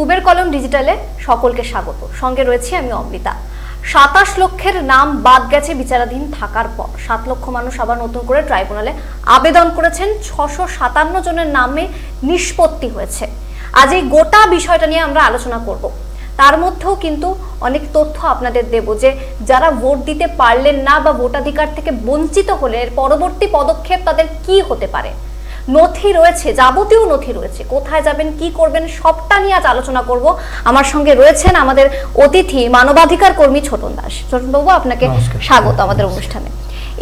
Uber কলম ডিজিটালে সকলকে স্বাগত। সঙ্গে রয়েছে আমি অমৃতা। ২৭ লক্ষের নাম বাদ গেছে বিচারাধীন থাকার পর ৭ লক্ষ মানুষ আবার নতুন করে ট্রাইব্যুনালে আবেদন করেছেন। ৬৫৭ জনের নামে নিষ্পত্তি হয়েছে। আজ এই গোটা বিষয়টা নিয়ে আমরা আলোচনা করব। তার মধ্যেও কিন্তু অনেক তথ্য আপনাদের দেব যে যারা ভোট দিতে পারলেন না বা ভোটাধিকার থেকে বঞ্চিত হলে এর পরবর্তী পদক্ষেপ তাদের কি হতে পারে। নথি রয়েছে, যাবতীয় নথি রয়েছে, কোথায় যাবেন, কি করবেন, সবটা নিয়ে আজ আলোচনা করব। আমার সঙ্গে রয়েছেন আমাদের অতিথি মানবাধিকার কর্মী ছোটন দাস। ছোটন বাবু, আপনাকে স্বাগত আমাদের অনুষ্ঠানে।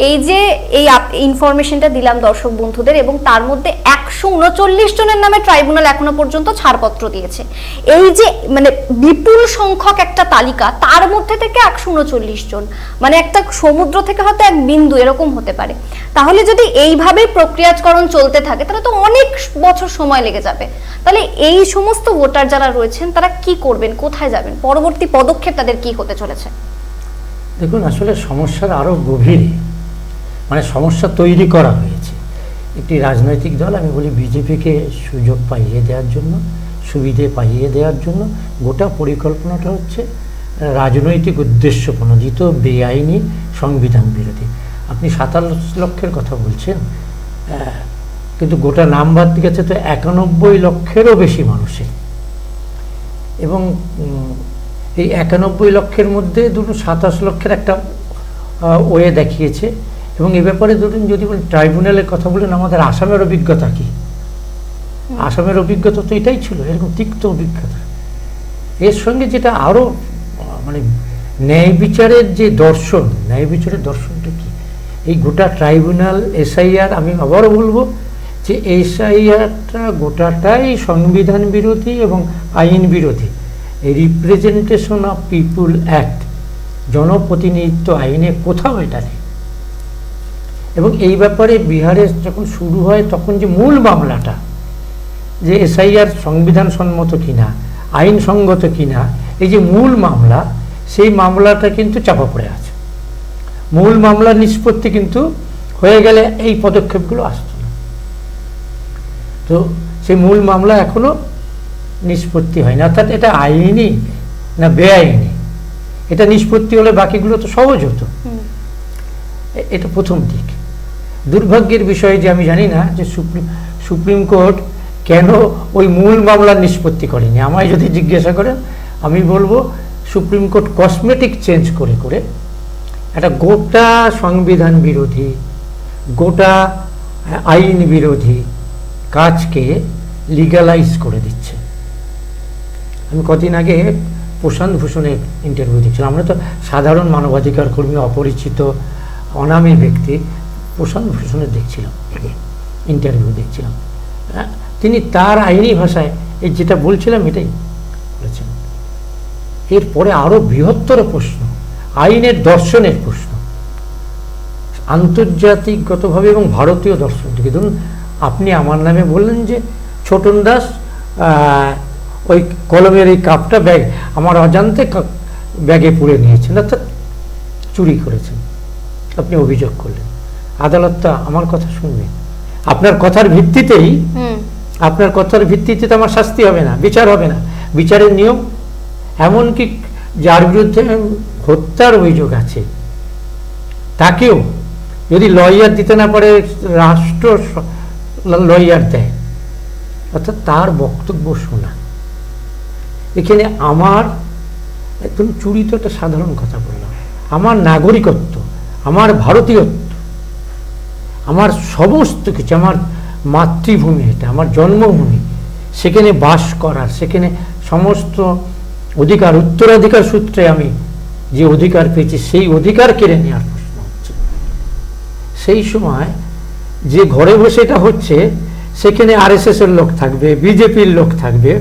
এই যে এই ইনফরমেশনটা দিলাম দর্শক বন্ধুদের, এবং তার মধ্যে ১৩৯ জনের নামে ট্রাইব্যুনাল এখনো পর্যন্ত ছাড়পত্র দিয়েছে। এই যে মানে বিপুল সংখ্যক একটা তালিকা, তার মধ্যে থেকে ১৩৯ জন, মানে একটা সমুদ্র থেকে হয়তো এক বিন্দু এরকম হতে পারে। তাহলে যদি এইভাবে প্রক্রিয়াকরণ চলতে থাকে তাহলে তো অনেক বছর সময় লেগে যাবে। তাহলে এই সমস্ত ভোটার যারা রয়েছেন তারা কি করবেন, কোথায় যাবেন, পরবর্তী পদক্ষেপ তাদের কি হতে চলেছে? দেখুন, আসলে সমস্যার আরো গভীরে মানে সমস্যা তৈরি করা হয়েছে একটি রাজনৈতিক দল, আমি বলি বিজেপিকে সুযোগ পাইয়ে দেওয়ার জন্য, সুবিধে পাইয়ে দেওয়ার জন্য। গোটা পরিকল্পনাটা হচ্ছে রাজনৈতিক উদ্দেশ্য প্রণোদিত, বেআইনি, সংবিধান বিরোধী। আপনি ২৭ লক্ষের কথা বলছেন, কিন্তু গোটা নাম বাদ গেছে তো ৯১ লক্ষেরও বেশি মানুষের। এবং এই ৯১ লক্ষের মধ্যে ধরুন ২৭ লক্ষের একটা ওয়ে দেখিয়েছে। এবং এ ব্যাপারে ধরুন যদি বলেন ট্রাইব্যুনালের কথা বলেন, আমাদের আসামের অভিজ্ঞতা কি? আসামের অভিজ্ঞতা তো এটাই ছিল, এরকম তিক্ত অভিজ্ঞতা। এর সঙ্গে যেটা আরও মানে ন্যায় বিচারের যে দর্শন, ন্যায় বিচারের দর্শনটা কি, এই গোটা ট্রাইব্যুনাল এসআইআর, আমি আবারও বলবো যে এসআইআরটা গোটাটাই সংবিধান বিরোধী এবং আইন বিরোধী। এই রিপ্রেজেন্টেশন অফ পিপুল অ্যাক্ট, জনপ্রতিনিধিত্ব আইনে কোথাও এটা নেই। এবং এই ব্যাপারে বিহারে যখন শুরু হয় তখন যে মূল মামলাটা, যে এসআইআর সংবিধান সম্মত কিনা, আইনসঙ্গত কিনা, এই যে মূল মামলা, সেই মামলাটা কিন্তু চাপা পড়ে আছে। মূল মামলার নিষ্পত্তি কিন্তু হয়ে গেলে এই পদক্ষেপগুলো আসত না। তো সেই মূল মামলা এখনো নিষ্পত্তি হয়নি। অর্থাৎ এটা আইনি না বেআইনি, এটা নিষ্পত্তি হলে বাকিগুলো তো সহজ হতো। এটা প্রথম দিক। দুর্ভাগ্যের বিষয় যে আমি জানি না যে সুপ্রিম কোর্ট কেন ওই মূল মামলার নিষ্পত্তি করেনি। আমায় যদি জিজ্ঞাসা করেন, আমি বলবো সুপ্রিম কোর্ট কসমেটিক চেঞ্জ করে করে একটা গোটা সংবিধান বিরোধী, গোটা আইন বিরোধী কাজকে লিগালাইজ করে দিচ্ছে। আমি কদিন আগে প্রশান্ত ভূষণের ইন্টারভিউ দেখছিলাম। আমরা তো সাধারণ মানবাধিকার কর্মী, অপরিচিত অনামী ব্যক্তি, প্রশান্ত ভূষণের দেখছিলাম, ইন্টারভিউ দেখছিলাম। তিনি তার আইনি ভাষায় এই যেটা বলছিলাম এটাই বলেছেন। এরপরে আরো বৃহত্তর প্রশ্ন, আইনের দর্শনের প্রশ্ন, আন্তর্জাতিকগতভাবে এবং ভারতীয় দর্শন থেকে। ধরুন আপনি আমার নামে বললেন যে ছোটন দাস ওই কলমের এই কাপটা আমার অজান্তে ব্যাগে পুড়ে নিয়েছেন, অর্থাৎ চুরি করেছেন। আপনি অভিযোগ করলেন, আদালতটা আমার কথা শুনবে। আপনার কথার ভিত্তিতেই, আপনার কথার ভিত্তিতে তো আমার শাস্তি হবে না, বিচার হবে না। বিচারের নিয়ম এমনকি যার বিরুদ্ধে হত্যার অভিযোগ আছে তাকেও যদি লয়ার দিতে না পারে, রাষ্ট্র লয়ার দেয়, অর্থাৎ তার বক্তব্য শোনা। এখানে আমার একদম চুরি তো একটা সাধারণ কথা বললাম, আমার নাগরিকত্ব, আমার ভারতীয়ত্ব, আমার সমস্ত কিছু, আমার মাতৃভূমি, এটা আমার জন্মভূমি, সেখানে বাস করার, সেখানে সমস্ত অধিকার, উত্তরাধিকার সূত্রে আমি যে অধিকার পেয়েছি, সেই অধিকার কেড়ে নেওয়ার প্রশ্ন হচ্ছে। সেই সময় যে ঘরে বসে এটা হচ্ছে, সেখানে আরএসএস এর লোক থাকবে, বিজেপির লোক থাকবে,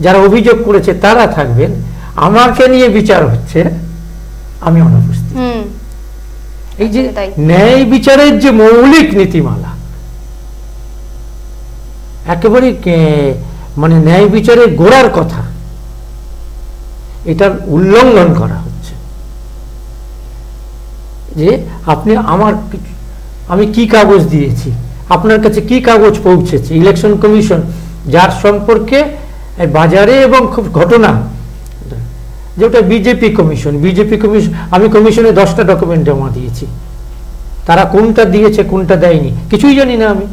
যারা অভিযোগ করেছে তারা থাকবেন, আমাকে নিয়ে বিচার হচ্ছে, আমি অনুপস্থিত। এই যে ন্যায় বিচারের যে মৌলিক নীতিমালা, একেবারে মানে ন্যায় বিচারের গোড়ার কথা, এটার উল্লঙ্ঘন করা হচ্ছে। যে আপনি আমি কি কাগজ দিয়েছি, আপনার কাছে কি কাগজ পৌঁছেছে, ইলেকশন কমিশন যার সম্পর্কে এই বাজারে এবং খুব ঘটনা যেটা বিজেপি কমিশন আমি কমিশনে 10টা ডকুমেন্ট জমা দিয়েছি, তারা কোনটা দিয়েছে কোনটা দেয়নি কিছুই জানি না আমি।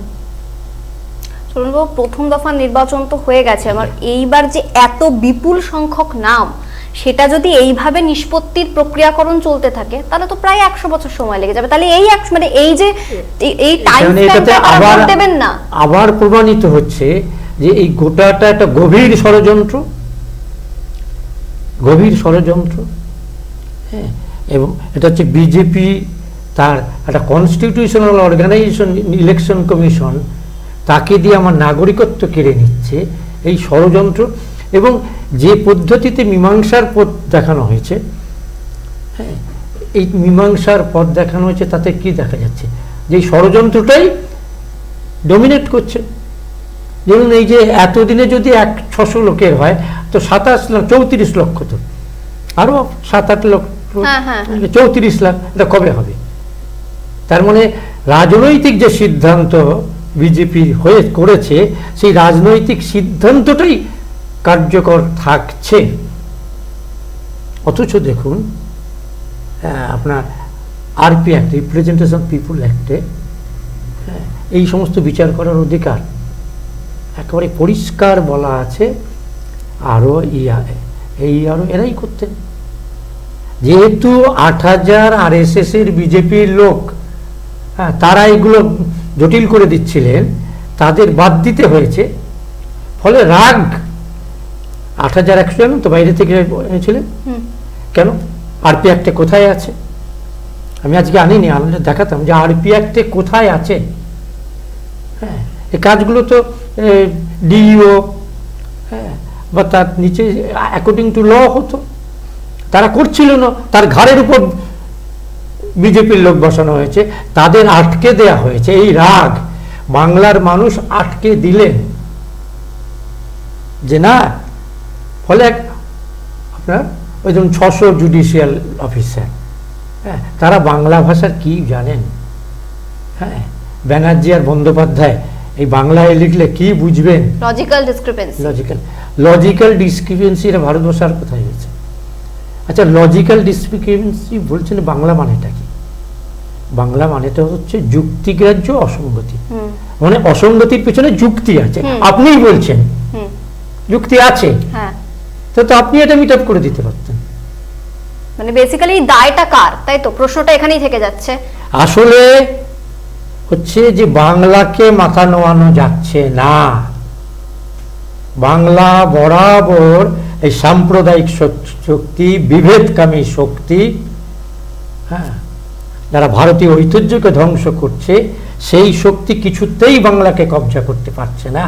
চলুনবাবু, প্রথম দফা নির্বাচন তো হয়ে গেছে, আমার এইবার যে এত বিপুল সংখ্যক নাম, সেটা যদি এইভাবে নিষ্পত্তির প্রক্রিয়াকরণ চলতে থাকে তাহলে তো প্রায় 100 বছর সময় লেগে যাবে। তাহলে এই মানে এই যে এই টাইম স্প্যানটা আবার দেবেন না, আবার প্রমাণিত হচ্ছে যে এই গোটাটা একটা গভীর ষড়যন্ত্র। হ্যাঁ, এবং এটা হচ্ছে বিজেপি তার একটা কনস্টিটিউশনাল অর্গানাইজেশন ইলেকশন কমিশন, তাকে দিয়ে আমার নাগরিকত্ব কেড়ে নিচ্ছে, এই ষড়যন্ত্র। এবং যে পদ্ধতিতে মীমাংসার পথ দেখানো হয়েছে, হ্যাঁ, এই মীমাংসার পথ দেখানো হয়েছে, তাতে কি দেখা যাচ্ছে যে ষড়যন্ত্রটাই ডমিনেট করছে। যেমন এই যে এতদিনে যদি 600 লোকের হয় তো 34 লক্ষ, তো আরো 7-8 লক্ষ, 34 লাখ, এটা কবে হবে? তার মানে রাজনৈতিক যে সিদ্ধান্ত বিজেপি করেছে, সেই রাজনৈতিক সিদ্ধান্তটাই কার্যকর থাকছে। অথচ দেখুন আপনার আরপি অ্যাক্ট, রিপ্রেজেন্টেশন পিপুল অ্যাক্টে এই সমস্ত বিচার করার অধিকার একেবারে পরিষ্কার বলা আছে। আরও এরাই করতেন, যেহেতু 8000 RSS এর বিজেপির লোক, হ্যাঁ, তারা এগুলো জটিল করে দিচ্ছিলেন, তাদের বাদ দিতে হয়েছে। ফলে রাগ 8100 জন তো বাইরে থেকে এনেছিলেন। কেন? আরপি অ্যাক্টে কোথায় আছে? আমি আজকে আনিনি, আনলে দেখাতাম যে আরপি অ্যাক্টে কোথায় আছে। হ্যাঁ, এই কাজগুলো তো ডিইও, হ্যাঁ, বা তার নিচে অ্যাকর্ডিং টু ল হতো, তারা করছিল না। তার ঘাড়ের উপর বিজেপির লোক বসানো হয়েছে, তাদের আটকে দেয়া হয়েছে। এই রাগ বাংলার মানুষ আটকে দিলেন যে না। ফলে আপনার ওই ধরুন 600 জুডিশিয়াল অফিসার, হ্যাঁ, তারা বাংলা ভাষার কি জানেন? হ্যাঁ, ব্যানার্জি আর বন্দ্যোপাধ্যায় এই বাংলায় লিখলে কি বুঝবেন? লজিক্যাল ডিসক্রিপেন্সি এটা ভারতবর্ষ আর কোথায় হয়েছে? আচ্ছা, লজিক্যাল ডিসক্রিপেন্সি বলছেন, বাংলা মানেটা কি? বাংলা মানেটা হচ্ছে যুক্তিগ্রাহ্য অসঙ্গতি। মানে অসঙ্গতির পেছনে যুক্তি আছে, আপনিই বলছেন যুক্তি আছে, তো আপনি এটা মিট আপ করে দিতে পারতেন। মানে বেসিক্যালি দায়টা কার? তাই তো প্রশ্নটা এখানেই থেকে যাচ্ছে। আসলে হচ্ছে যে বাংলাকে মাথা নোয়ানো যাচ্ছে না। বাংলা বরাবর এই সাম্প্রদায়িক শক্তি, বিভেদকামী শক্তি, হ্যাঁ, যারা ভারতীয় ঐতিহ্যকে ধ্বংস করছে, সেই শক্তি কিছুতেই বাংলাকে কবজা করতে পারছে না।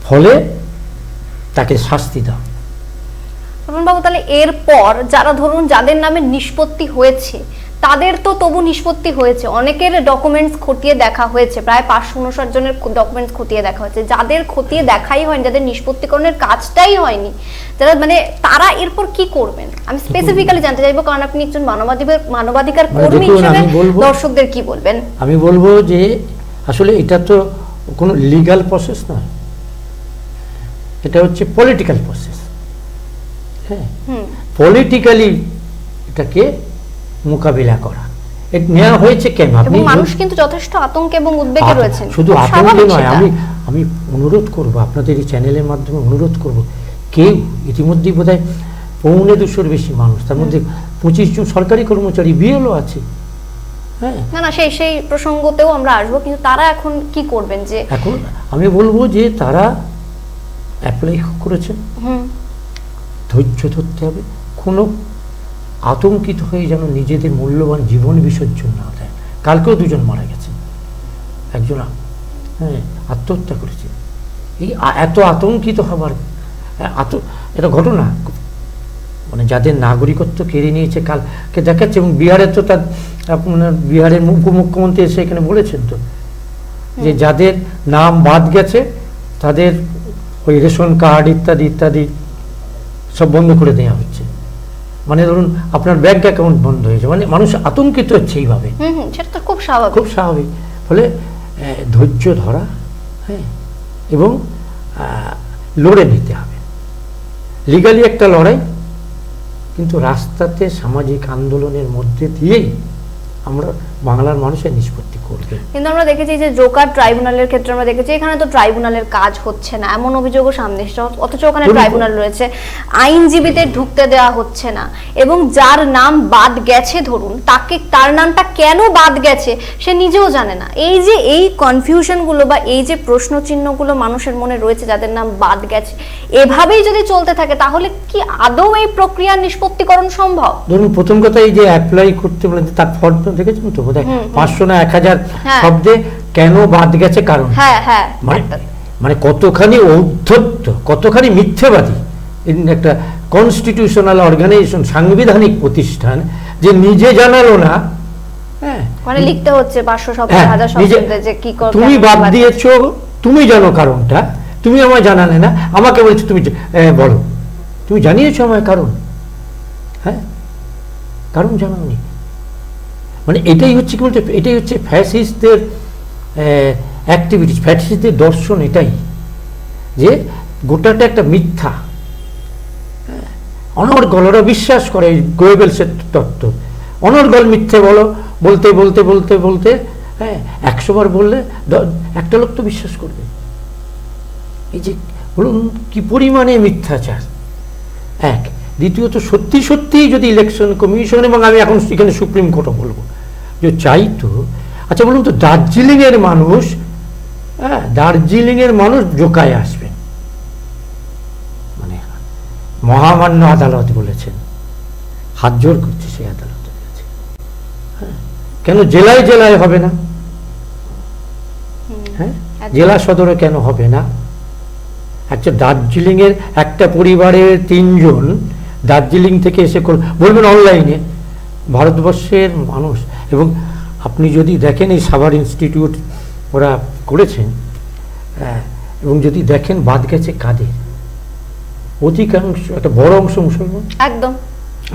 ফলে তাকে শাস্তি দাও। বাবু, তাহলে এরপর যারা ধরুন যাদের নামে নিষ্পত্তি হয়েছে, তাদের তো তবু নিষ্পত্তি হয়েছে, অনেকের ডকুমেন্টস খতিয়ে দেখা হয়েছে, প্রায় 559 জনের ডকুমেন্টস খতিয়ে দেখা হয়েছে। যাদের খতিয়ে দেখাই হয়নি, যাদের নিষ্পত্তিকরণের কাজটাই হয়নি, যারা মানে তারা এরপর কি করবেন? আমি স্পেসিফিক্যালি জানতে চাইবো, কারণ আপনি একজন মানবাধিকার কর্মী হিসেবে দর্শকদের কি বলবেন? আমি বলবো যে আসলে এটা তো কোনো লিগ্যাল প্রসেস নয়, এটা হচ্ছে পলিটিক্যাল প্রসেস। হ্যাঁ, পলিটিক্যালি এটাকে মোকাবিলা করা নেওয়া হয়েছে। কেন? আপনি মানুষ কিন্তু যথেষ্ট আতঙ্কে এবং উদ্বেগে রয়েছেন। শুধু আতঙ্কে নয়, আমি অনুরোধ করব, আপনাদের এই চ্যানেলের মাধ্যমে অনুরোধ করব, কেউ ইতিমধ্যেই বোধহয় 250 বেশি মানুষ, তার মধ্যে 25 জন সরকারি কর্মচারী, বিএলও আছে। হ্যাঁ, না সেই প্রসঙ্গতেও আমরা আসবো, কিন্তু তারা এখন কি করবেন? যে এখন আমি বলবো যে তারা অ্যাপ্লাই করেছেন, ধৈর্য ধরতে হবে। কোনো আতঙ্কিত হয়ে যেন নিজেদের মূল্যবান জীবন বিসর্জন না দেয়। কালকেও 2 জন মারা গেছে, একজন আত্মহত্যা করেছে। এই এত আতঙ্কিত হবার এটা ঘটনা, মানে যাদের নাগরিকত্ব কেড়ে নিয়েছে কালকে দেখাচ্ছে। এবং বিহারে তো তার আপনার বিহারের মুখ্যমন্ত্রী এসে এখানে বলেছেন তো, যে যাদের নাম বাদ গেছে তাদের ওই রেশন কার্ড ইত্যাদি সব বন্ধ করে দেওয়া হচ্ছে। মানে ধরুন আপনার ব্যাংক অ্যাকাউন্ট বন্ধ হয়েছে, মানে মানুষ আতঙ্কিত হচ্ছে এইভাবে। সেটা তো খুব স্বাভাবিক। ফলে ধৈর্য ধরা, হ্যাঁ, এবং লড়ে নিতে হবে, লিগালি একটা লড়াই, কিন্তু রাস্তাতে সামাজিক আন্দোলনের মধ্যে দিয়েই আমরা বাংলার মানুষের নিষ্পত্তি করবে। কিন্তু আমরা দেখেছি যে জোকার ট্রাইব্যুনালের ক্ষেত্রে আমরা দেখেছি এখানে তো ট্রাইব্যুনালের কাজ হচ্ছে না, এমন অভিযোগও সামনে এসেছে, অথচ ওখানে ট্রাইব্যুনাল রয়েছে, আইনজীবীদের ঢুকতে দেওয়া হচ্ছে না, এবং যার নাম বাদ গেছে ধরুন তার নামটা কেন বাদ গেছে সে নিজেও জানে না। এই যে এই কনফিউশনগুলো বা এই যে প্রশ্নচিহ্নগুলো মানুষের মনে রয়েছে যাদের নাম বাদ গেছে, এভাবেই যদি চলতে থাকে তাহলে কি আদৌ এই প্রক্রিয়ার নিষ্পত্তিকরণ সম্ভব? ধরুন প্রথম কথা এই যে অ্যাপ্লাই করতে বলে তার ফর্ম দেখেছেন তো বোধহয় 500 না 1000 শব্দে কেন বাদ গেছে কারণ, মানে কতখানি ঔদ্ধত্য, কতখানি মিথ্যেবাদী একটা কনস্টিটিউশনাল অর্গানাইজেশন, সাংবিধানিক প্রতিষ্ঠান যে নিজে জানালো না, মানে লিখতে হচ্ছে 500 শব্দ 1000 শব্দ যে কি করবে, তুমি বাদ দিয়েছো, তুমি জানো কারণটা, তুমি আমায় জানালে না, আমাকে বলছো তুমি বলো, তুমি জানিয়েছো আমায় কারণ, কারণ জানাওনি। মানে এটাই হচ্ছে কি বলতে, এটাই হচ্ছে ফ্যাসিস্টদের অ্যাক্টিভিটিস, ফ্যাসিস্টদের দর্শন এটাই, যে গোটাটা একটা মিথ্যা। অনর্গল ওরা বিশ্বাস করে গোয়েবেলসের তত্ত্ব, অনর্গল মিথ্যে বলতে বলতে বলতে বলতে 100 বার বললে একটা লোক তো বিশ্বাস করবে। এই যে বলুন কি পরিমাণে মিথ্যাচার, এক। দ্বিতীয়ত সত্যি সত্যিই যদি ইলেকশন কমিশন, এবং আমি এখন এখানে সুপ্রিম কোর্টও বলবো যে চাইতো, আচ্ছা বলুন তো দার্জিলিংয়ের মানুষ জোকায় আসবে, মানে মহামান্য আদালত বলেছেন, হাত জোর করছে সেই আদালত বলেছে, কেন জেলায় জেলায় হবে না, জেলা সদরে কেন হবে না? একটা দার্জিলিংয়ের একটা পরিবারের 3 জন দার্জিলিং থেকে এসে বলবেন অনলাইনে, ভারতবর্ষের মানুষ, এবং আপনি যদি দেখেন এই সাভার ইনস্টিটিউট ওরা করেছেন, এবং যদি দেখেন বাদ গেছে কাদের, অধিকাংশ একটা বড় অংশ মুসলমান, একদম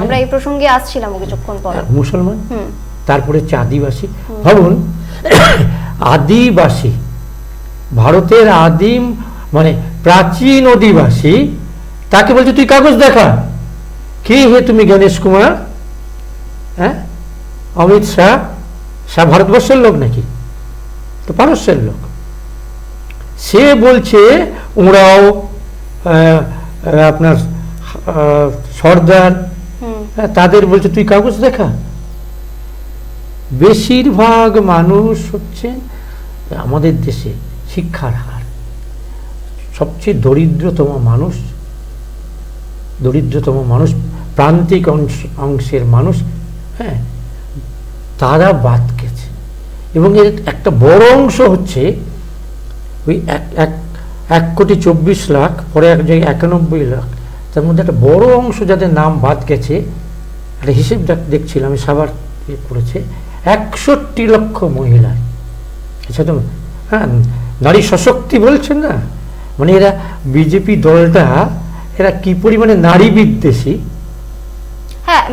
আমরা এই প্রসঙ্গে আসছিলাম কিছুক্ষণ পর, মুসলমান, তারপরে হচ্ছে আদিবাসী। ভাবুন আদিবাসী, ভারতের আদিম মানে প্রাচীন অধিবাসী, তাকে বলছে তুই কাগজ দেখা, কে হে তুমি? গণেশ কুমার, অমিত শাহ ভারতবর্ষের লোক নাকি? তো পারস্যের লোক। সে বলছে ওরাও আপনার সর্দার, তাদের বলছে তুই কাগজ দেখা। বেশিরভাগ মানুষ হচ্ছে আমাদের দেশে শিক্ষার হার, সবচেয়ে দরিদ্রতম মানুষ, প্রান্তিক অংশের মানুষ, তারা বাদ গেছে, এবং এর একটা বড় অংশ হচ্ছে ওই 1,24,00,000, পরে এক জায়গায় 91 লাখ, তার মধ্যে একটা বড় অংশ যাদের নাম বাদ গেছে, একটা হিসেব দেখছিলাম আমি, সাভার করেছে 61 লক্ষ মহিলা। আচ্ছা তো নারী সশক্তি বলছেন না, মানে এরা বিজেপি দলটা এরা কি পরিমাণে নারী বিদ্বেষী।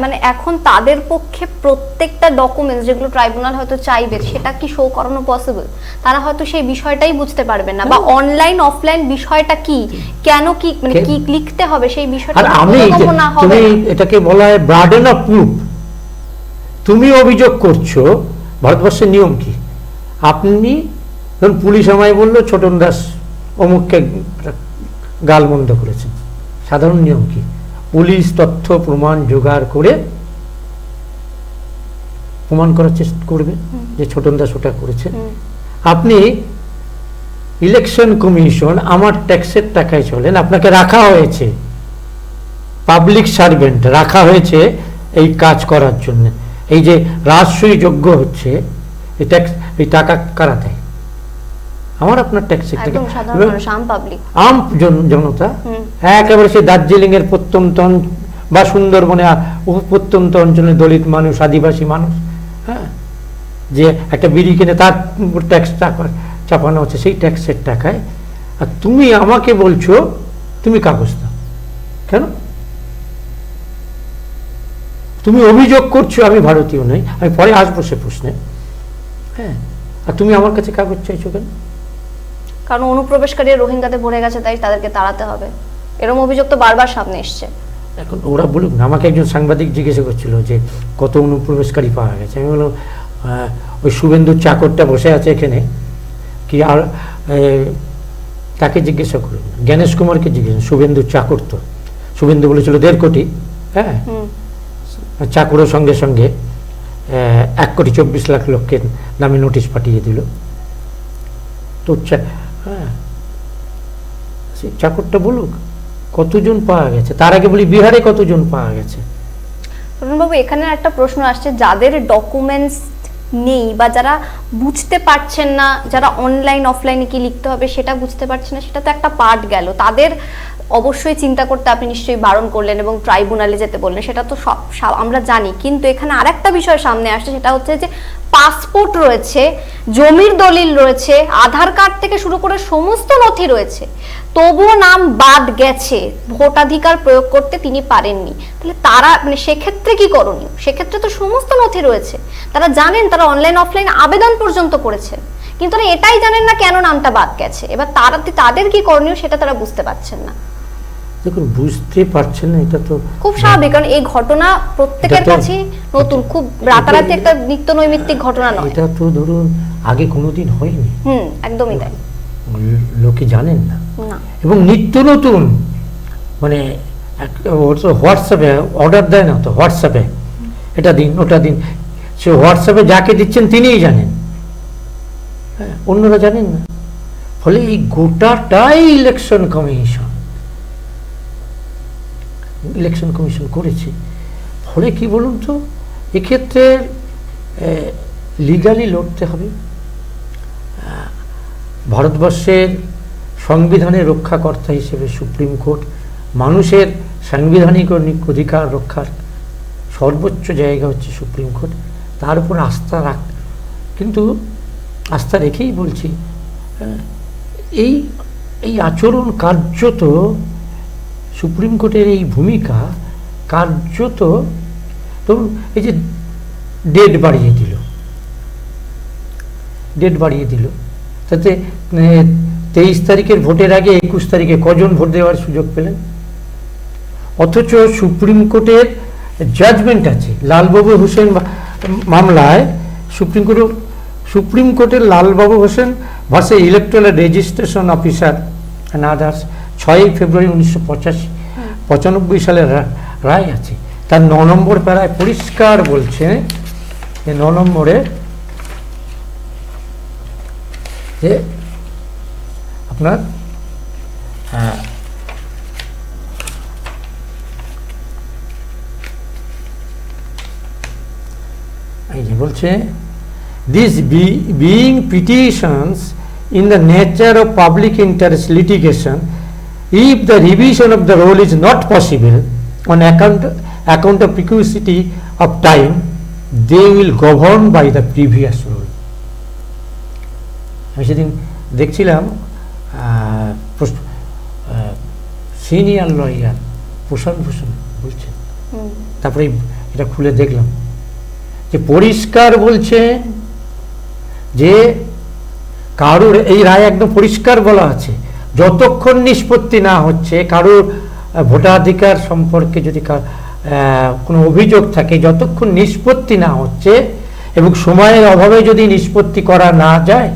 মানে এখন তাদের পক্ষে প্রত্যেকটা ডকুমেন্টস যেগুলো ট্রাইব্যুনাল হয়তো চাইবে সেটা কি শো করানো পসিবল, তারা হয়তো সেই বিষয়টাই বুঝতে পারবে না, বা অনলাইন অফলাইন বিষয়টা কি, কেন কি, মানে কি লিখতে হবে সেই বিষয়টা না হবে। তুমি এটাকে বলা হয় বার্ডেন অফ প্রুফ। তুমি অভিযোগ করছো, ভারতবর্ষের নিয়ম কি, আপনি ধরুন পুলিশ আমায় বললো ছোটন দাস অমুককে গালমন্দ করেছেন, সাধারণ নিয়ম কি, পুলিশ তথ্য প্রমাণ জোগাড় করে প্রমাণ করার চেষ্টা করবে যে ছোটন দাস ওটা করেছে। আপনি ইলেকশন কমিশন, আমার ট্যাক্সের টাকায় চলেন, আপনাকে রাখা হয়েছে, পাবলিক সার্ভেন্ট রাখা হয়েছে এই কাজ করার জন্য, এই যে রাজস্বী যোগ্য হচ্ছে এই টাকা কারা দেয়? আমার আপনার ট্যাক্সের টাকা, আম জনতা, একেবারে সে দার্জিলিং এর প্রত্যন্ত বা সুন্দরবনে প্রত্যন্ত অঞ্চলে দলিত মানুষ, আদিবাসী মানুষ, যে একটা বিড়ি কিনে তার ট্যাক্স চাপানো হচ্ছে সেই ট্যাক্সের টাকায়, আর তুমি আমাকে বলছো তুমি কাগজ দাও কেন? তুমি অভিযোগ করছো আমি ভারতীয় নই, আমি পরে আসবো সে প্রশ্নে, আর তুমি আমার কাছে কাগজ চাইছো কেন? কারণ অনুপ্রবেশকারী রোহিঙ্গাতে ভরে গেছে, তাই তাদেরকে তাড়াতে হবে, এরকম অভিযোগ তো বারবার সামনে এসছে। এখন ওরা বলুক না, আমাকে একজন সাংবাদিক জিজ্ঞাসা করছিল যে কত অনুপ্রবেশকারী পাওয়া গেছে। আমি বললাম ওই শুভেন্দুর চাকরটা বসে আছে এখানে, কি আর তাকে জিজ্ঞাসা করুন, জ্ঞানেশ কুমারকে জিজ্ঞাসা, শুভেন্দুর চাকর তো, শুভেন্দু বলেছিল 1.5 কোটি, হ্যাঁ, চাকরের সঙ্গে সঙ্গে 1,24,00,000 লোকের নামে নোটিশ পাঠিয়ে দিল। তো হ্যাঁ, সেই চাকরটা বলুক কতজন পাওয়া গেছে, তার আগে বলি বিহারে কতজন পাওয়া গেছে। বাবু, এখানে একটা প্রশ্ন আসছে, যাদের ডকুমেন্টস নেই বা যারা বুঝতে পারছেন না, যারা অনলাইন অফলাইনে কি লিখতে হবে সেটা বুঝতে পারছেন না, সেটা তো একটা পার্ট গেল, তাদের অবশ্যই চিন্তা করতে আপনি নিশ্চয়ই বারণ করলেন এবং ট্রাইব্যুনালে যেতে বললেন, সেটা তো সব আমরা জানি। কিন্তু এখানে আরেকটা বিষয় সামনে আসছে, সেটা হচ্ছে যে পাসপোর্ট রয়েছে, জমির দলিল রয়েছে, আধার কার্ড থেকে শুরু করে সমস্ত নথি রয়েছে, তবুও নাম বাদ গেছে, ভোটাধিকার প্রয়োগ করতে তিনি পারেননি। তাহলে তারা মানে সেক্ষেত্রে কি করণীয়? সেক্ষেত্রে তো সমস্ত নথি রয়েছে, তারা জানেন, তারা অনলাইন অফলাইন আবেদন পর্যন্ত করেছেন, কিন্তু তারা এটাই জানেন না কেন নামটা বাদ গেছে। এবার তাদের কি করণীয় সেটা তারা বুঝতে পারছেন না। দেখুন, বুঝতে পারছেন না, এটা তো খুব স্বাভাবিক, কারণ এই ঘটনা প্রত্যেকের কাছে নতুন, খুব রাতারাতি একটা নিত্য নৈমিত্তিক ঘটনা নয়। এটা তো ধরুন আগে কোনোদিন হয়নি। একদমই তাই। লোকে জানেন না, না, এবং নিত্য নতুন, মানে হোয়াটসঅ্যাপে অর্ডার দেয় না তো, হোয়াটসঅ্যাপে এটা দিন ওটা দিন, সে হোয়াটসঅ্যাপে যাকে দিচ্ছেন তিনিই জানেন, হ্যাঁ, অন্যরা জানেন না। ফলে এই গোটাটাই ইলেকশন কমিশন করেছে। ফলে কি বলুন তো, এক্ষেত্রে লিগালি লড়তে হবে। ভারতবর্ষের সংবিধানের রক্ষাকর্তা হিসেবে সুপ্রিম কোর্ট, মানুষের সাংবিধানিক অধিকার রক্ষার সর্বোচ্চ জায়গা হচ্ছে সুপ্রিম কোর্ট, তার উপর আস্থা কিন্তু আস্থা রেখেই বলছি, এই আচরণ কার্যত, সুপ্রিম কোর্টের এই ভূমিকা কার্যত, ধরুন এই যে ডেট বাড়িয়ে দিল, তাতে 23 তারিখের ভোটের আগে 21 তারিখে কজন ভোট দেওয়ার সুযোগ পেলেন? অথচ সুপ্রিম কোর্টের জাজমেন্ট আছে, লালবাবু হোসেন মামলায় সুপ্রিম কোর্টের Lalbabu Hossain versus electoral registration officer and others 6 ফেব্রুয়ারি 1995 সালের রায় আছে। তার 9 নম্বর প্যারায় পরিষ্কার বলছে, যে 9 নম্বরে যে আপনার এই যে বলছে, this being petitions in the nature of public interest litigation, if the revision of the role is not possible on account of precocity of time, they will govern by the previous rule. আমি সেদিন দেখছিলাম senior lawyer প্রশান্ত ভূষণ বলছেন, তারপরে এটা খুলে দেখলাম যে পরিষ্কার বলছে যে কারোর এই রায় একদম পরিষ্কার বলা আছে, যতক্ষণ নিষ্পত্তি না হচ্ছে কারোর ভোটাধিকার সম্পর্কে যদি কোনো অভিযোগ থাকে, যতক্ষণ নিষ্পত্তি না হচ্ছে এবং সময়ের অভাবে যদি নিষ্পত্তি করা না যায়,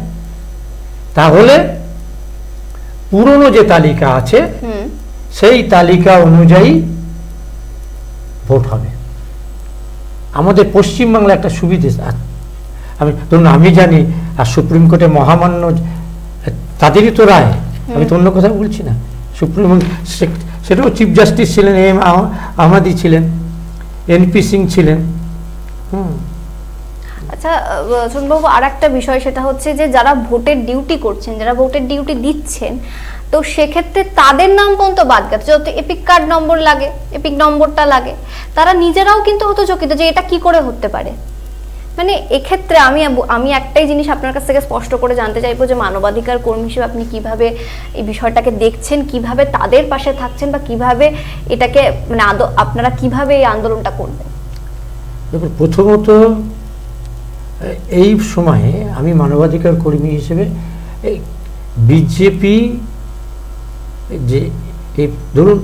তাহলে পুরনো যে তালিকা আছে সেই তালিকা অনুযায়ী ভোট হবে। আমাদের পশ্চিমবাংলা একটা সুবিধে, আমি জানি, আর সুপ্রিম কোর্টে মহামান্য তাদেরই তো রায়, আমি তো অন্য কথা বলছি না। সুপ্রিম সেটাও চিফ জাস্টিস ছিলেন এম আহমাদি ছিলেন, এনপি সিং ছিলেন। আচ্ছা সুনবাবু, আর একটা বিষয়, সেটা হচ্ছে যে যারা ভোটের ডিউটি করছেন, যারা ভোটের ডিউটি দিচ্ছেন, তো সেক্ষেত্রে তাদের নাম পর্যন্ত বাদ গেছে। যত এপিক কার্ড নম্বর লাগে, এপিক নম্বরটা লাগে, তারা নিজেরাও কিন্তু হতচকিত যে এটা কি করে হতে পারে। মানে এক্ষেত্রে আমি একটাই জিনিস আপনার কাছ থেকে স্পষ্ট করে জানতে চাইবো, যে মানবাধিকার কর্মী হিসেবে আপনি কিভাবে এই বিষয়টাকে দেখছেন, কিভাবে তাদের পাশে থাকছেন, বা কিভাবে এটাকে মানে আপনারা কিভাবে এই আন্দোলনটা করবেন? দেখুন, প্রথমত এই সময়ে আমি মানবাধিকার কর্মী হিসেবে বিজেপি যে এই ধরুন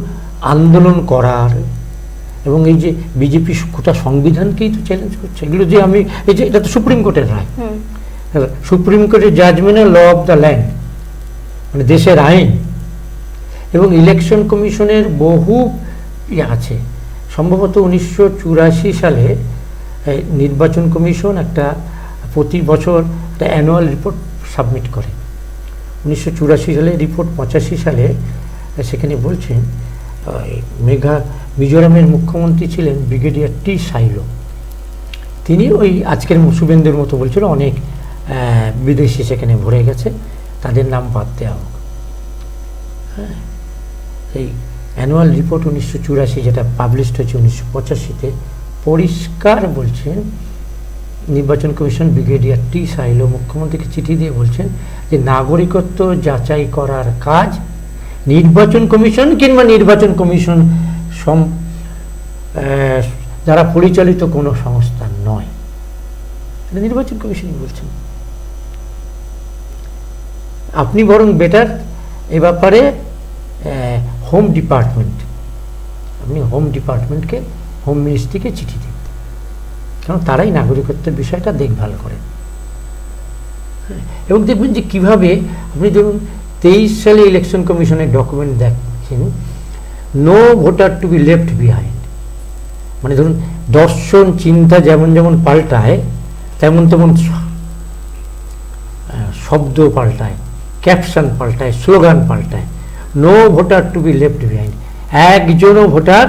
আন্দোলন করার এবং এই যে বিজেপি গোটা সংবিধানকেই তো চ্যালেঞ্জ করছে, এগুলো যে আমি এই যে এটা তো সুপ্রিম কোর্টের রায়, সুপ্রিম কোর্টের judgement law of the land, মানে দেশের আইন, এবং ইলেকশন কমিশনের বহু আছে। সম্ভবত 1984 সালে নির্বাচন কমিশন একটা প্রতি বছর একটা অ্যানুয়াল রিপোর্ট সাবমিট করে। 1984 সালে রিপোর্ট, 85 সালে সেখানে বলছেন মিজোরামের মুখ্যমন্ত্রী ছিলেন ব্রিগেডিয়ার টি সাইলো। তিনি ওই আজকের শুভেন্দুর মতো বলছিল অনেক বিদেশি সেখানে ভরে গেছে, তাদের নাম বাদ দেওয়া হোক। হ্যাঁ, এই অ্যানুয়াল রিপোর্ট 1984 যেটা পাবলিশড হয়েছে 1985-তে পরিষ্কার বলছেন, নির্বাচন কমিশন ব্রিগেডিয়ার টি সাইলো মুখ্যমন্ত্রীকে চিঠি দিয়ে বলছেন যে নাগরিকত্ব যাচাই করার কাজ নির্বাচন কমিশন কিংবা নির্বাচন কমিশন যারা পরিচালিত কোনো সংস্থা নয়, নির্বাচন কমিশনই বলছেন। আপনি বরং বেটার এ ব্যাপারে হোম ডিপার্টমেন্ট, আপনি হোম ডিপার্টমেন্টকে, হোম মিনিস্ট্রিকে চিঠি দিন, কারণ তারাই নাগরিকত্বের বিষয়টা দেখভাল করেন। এবং দেখবেন যে কীভাবে আপনি ধরুন 23 সালে ইলেকশন কমিশনের ডকুমেন্ট দেখছেন, no voter to be left behind, মানে ধরুন দর্শন চিন্তা যেমন যেমন পাল্টায় তেমন তেমন শব্দ পাল্টায়, ক্যাপশন পাল্টায়, স্লোগান পাল্টায়। No voter to be left behind, একজনও ভোটার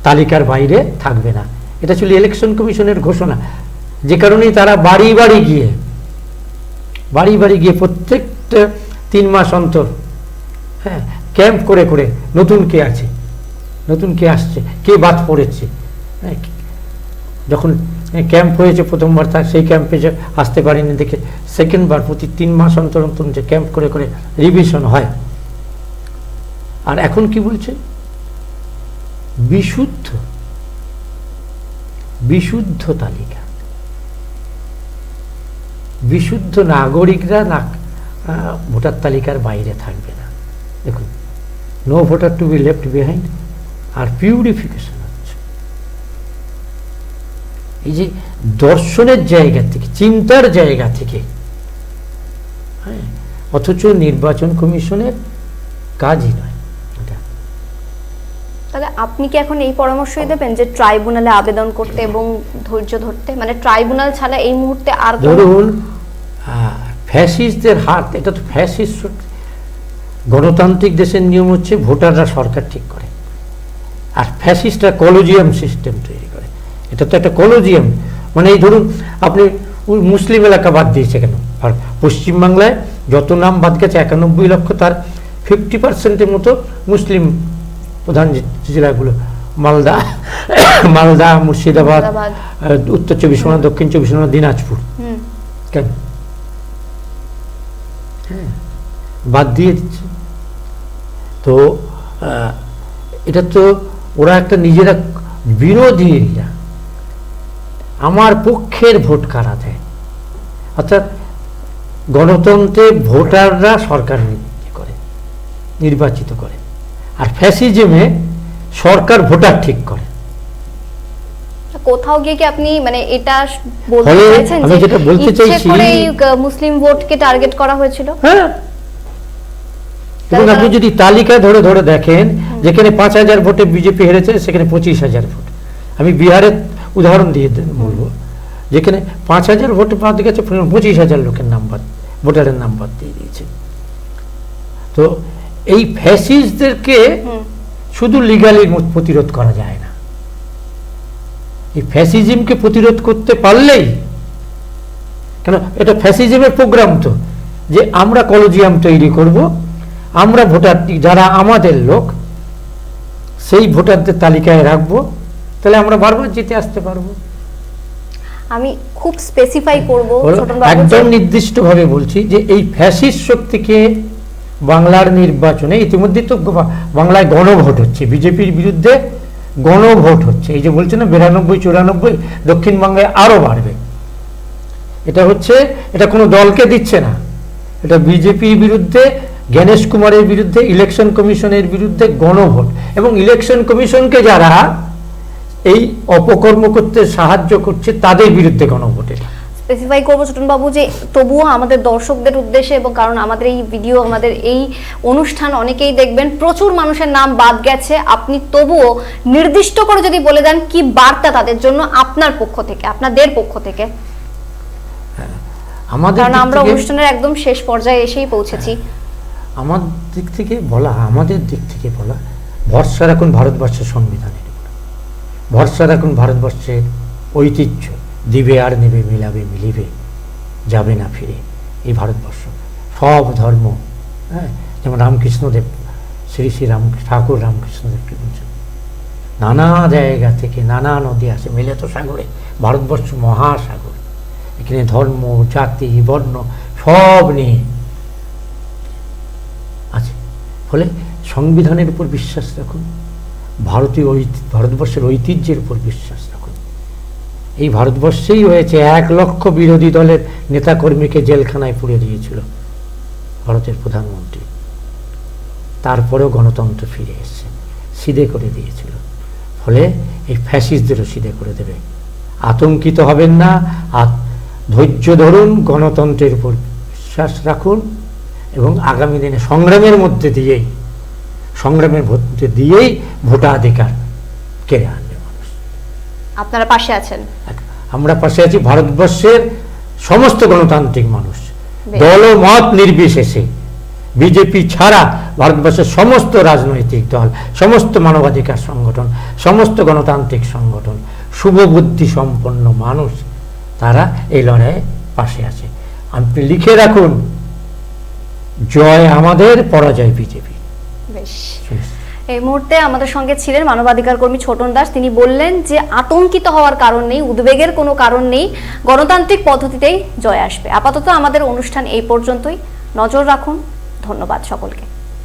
তালিকার বাইরে থাকবে না, এটা ছিল ইলেকশন কমিশনের ঘোষণা। যে কারণেই তারা বাড়ি বাড়ি গিয়ে প্রত্যেকটা 3 মাস অন্তর, হ্যাঁ, ক্যাম্প করে করে নতুন কে আছে, নতুন কে আসছে, কে বাদ পড়েছে, হ্যাঁ, যখন ক্যাম্প হয়েছে প্রথমবার তার সেই ক্যাম্পে আসতে পারেনি দেখে সেকেন্ডবার প্রতি 3 মাস অন্তর অন্তর যে ক্যাম্প করে করে রিভিশন হয়। আর এখন কি বলছে, বিশুদ্ধ তালিকা, বিশুদ্ধ নাগরিকরা না ভোটার তালিকার বাইরে থাকবে না। দেখুন, no voter to be left behind, আর পিউরিফিকেশন হচ্ছে। এই যে দর্শনের জায়গা থেকে, চিন্তার জায়গা থেকে, হ্যাঁ, অথচ নির্বাচন কমিশনের কাজই নয় এটা। তাহলে আপনি কি এখন এই পরামর্শই দেবেন যে ট্রাইব্যুনালে আবেদন করতে এবং ধৈর্য ধরতে, মানে ট্রাইব্যুনাল ছাড়া এই মুহূর্তে আর ধরুন ফ্যাসিস্টদের হাত, এটা তো ফ্যাসিস্ট, গণতান্ত্রিক দেশের নিয়ম হচ্ছে ভোটাররা সরকার ঠিক করে, আর ফ্যাসিস্টরা কলোজিয়াম সিস্টেম তৈরি করে। এটা তো একটা কলোজিয়াম, মানে এই ধরুন আপনি মুসলিম এলাকা বাদ দিয়েছে কেন, আর পশ্চিমবাংলায় যত নাম বাদ গেছে 91 লক্ষ, তার 50% মতো মুসলিম প্রধান জেলাগুলো, মালদা, মুর্শিদাবাদ, উত্তর 24 পরগনা, দক্ষিণ 24 পরগনা, দিনাজপুর, কেন বাদ দিয়ে দিচ্ছে? তো এটা তো ওরা একটা নিজেরা বিরোধীরা আমার পক্ষের ভোট কারা দেয়, অর্থাৎ গণতন্ত্রে ভোটাররা সরকার নির্বাচিত করে, আর ফ্যাসিজমে সরকার ভোটার ঠিক করে। কোথাও গিয়ে কি আপনি মানে এটা বলতে চাইছেন আমি যেটা বলতে চাইছি, মুসলিম ভোটকে টার্গেট করা হয়েছিল? হ্যাঁ, এবং আপনি যদি তালিকা ধরে ধরে দেখেন, যেখানে 5000 ভোটে বিজেপি হেরেছে সেখানে 25,000 ভোট। আমি বিহারের উদাহরণ দিয়ে বলবো, যেখানে 5000 ভোট বাদ গেছে 25,000 লোকের নাম বাদ, ভোটারের নাম বাদ দিয়ে দিয়েছে। তো এই ফ্যাসিস্টদেরকে শুধু লিগালি প্রতিরোধ করা যায় না, এই ফ্যাসিজমকে প্রতিরোধ করতে পারলেই, কেন এটা ফ্যাসিজমের প্রোগ্রাম তো, যে আমরা কলোজিয়াম তৈরি করব, আমরা ভোটার যারা আমাদের লোক সেই ভোটারদের তালিকায় রাখবো, তাহলে আমরা বারবার জিতে আসতে পারবো। আমি খুব স্পেসিফাই করব, একদম নির্দিষ্টভাবে বলছি যে এই ফ্যাসিস্ট শক্তিকে বাংলার নির্বাচনে ইতিমধ্যে তো বাংলায় গণভোট হচ্ছে, বিজেপির বিরুদ্ধে গণভোট হচ্ছে, এই যে বলছে না 92-94, দক্ষিণবঙ্গে আরো বাড়বে। এটা হচ্ছে, এটা কোনো দলকে দিচ্ছে না, এটা বিজেপির বিরুদ্ধে, জ্ঞানেশ কুমারের বিরুদ্ধে, ইলেকশন কমিশনের বিরুদ্ধে গণভোট। এবং ইলেকশন কমিশনকে যারা এই অপকর্ম করতে সাহায্য করছে তাদের বিরুদ্ধে গণভোটে। স্পেসিফাই করবো ছোটন বাবু যে তবুও আমাদের দর্শকদের উদ্দেশ্যে, এবং কারণ আমাদের এই ভিডিও, আমাদের এই অনুষ্ঠান অনেকেই দেখবেন, প্রচুর মানুষের নাম বাদ গেছে, আপনি তবুও নির্দিষ্ট করে যদি বলে দেন কি বার্তা তাদের জন্য আপনার পক্ষ থেকে, আপনাদের পক্ষ থেকে, আমাদের কারণ আমরা অনুষ্ঠানের একদম শেষ পর্যায়ে এসেই পৌঁছেছি। আমার দিক থেকে বলা, আমাদের দিক থেকে বলা, ভরসা রাখুন ভারতবর্ষের সংবিধানের উপর, ভরসা রাখুন ভারতবর্ষের ঐতিহ্য, দিবে আর নেবে, মিলাবে মিলিবে, যাবে না ফিরে এই ভারতবর্ষ। সব ধর্ম, হ্যাঁ, যেমন রামকৃষ্ণদেব, শ্রী শ্রী রাম ঠাকুর রামকৃষ্ণদেবকে বলছেন, নানা জায়গা থেকে নানা নদী আসে, মিলে তো সাগরে, ভারতবর্ষ মহাসাগর, এখানে ধর্ম, জাতি, বর্ণ সব নিয়ে আছে। ফলে সংবিধানের উপর বিশ্বাস রাখুন, ভারতবর্ষের ঐতিহ্যের উপর বিশ্বাস রাখুন। এই ভারতবর্ষেই হয়েছে 1 লক্ষ বিরোধী দলের নেতাকর্মীকে জেলখানায় পুড়ে দিয়েছিল ভারতের প্রধানমন্ত্রী, তারপরেও গণতন্ত্র ফিরে এসেছে, সিধে করে দিয়েছিল। ফলে এই ফ্যাসিস্টদেরও সিধে করে দেবে। আতঙ্কিত হবেন না, ধৈর্য ধরুন, গণতন্ত্রের উপর বিশ্বাস রাখুন, এবং আগামী দিনে সংগ্রামের মধ্যে দিয়েই ভোটাধিকার কেড়ে আনবে মানুষ। আপনারা পাশে আছেন? আমরা পাশে আছি, ভারতবর্ষের সমস্ত গণতান্ত্রিক মানুষ, দল ও মত নির্বিশেষে, বিজেপি ছাড়া ভারতবর্ষের সমস্ত রাজনৈতিক দল, সমস্ত মানবাধিকার সংগঠন, সমস্ত গণতান্ত্রিক সংগঠন, শুভবুদ্ধি সম্পন্ন মানুষ, তারা এই লড়াইয়ে পাশে আছে। আপনি লিখে রাখুন, জয় আমাদের, পরাজয় বিজেপি। বেশ, এই মুহূর্তে আমাদের সঙ্গে ছিলেন মানবাধিকার কর্মী ছোটন দাস। তিনি বললেন যে আতঙ্কিত হওয়ার কারণ নেই, উদ্বেগের কোনো কারণ নেই, গণতান্ত্রিক পদ্ধতিতেই জয় আসবে। আপাতত আমাদের অনুষ্ঠান এই পর্যন্তই, নজর রাখুন। ধন্যবাদ সকলকে।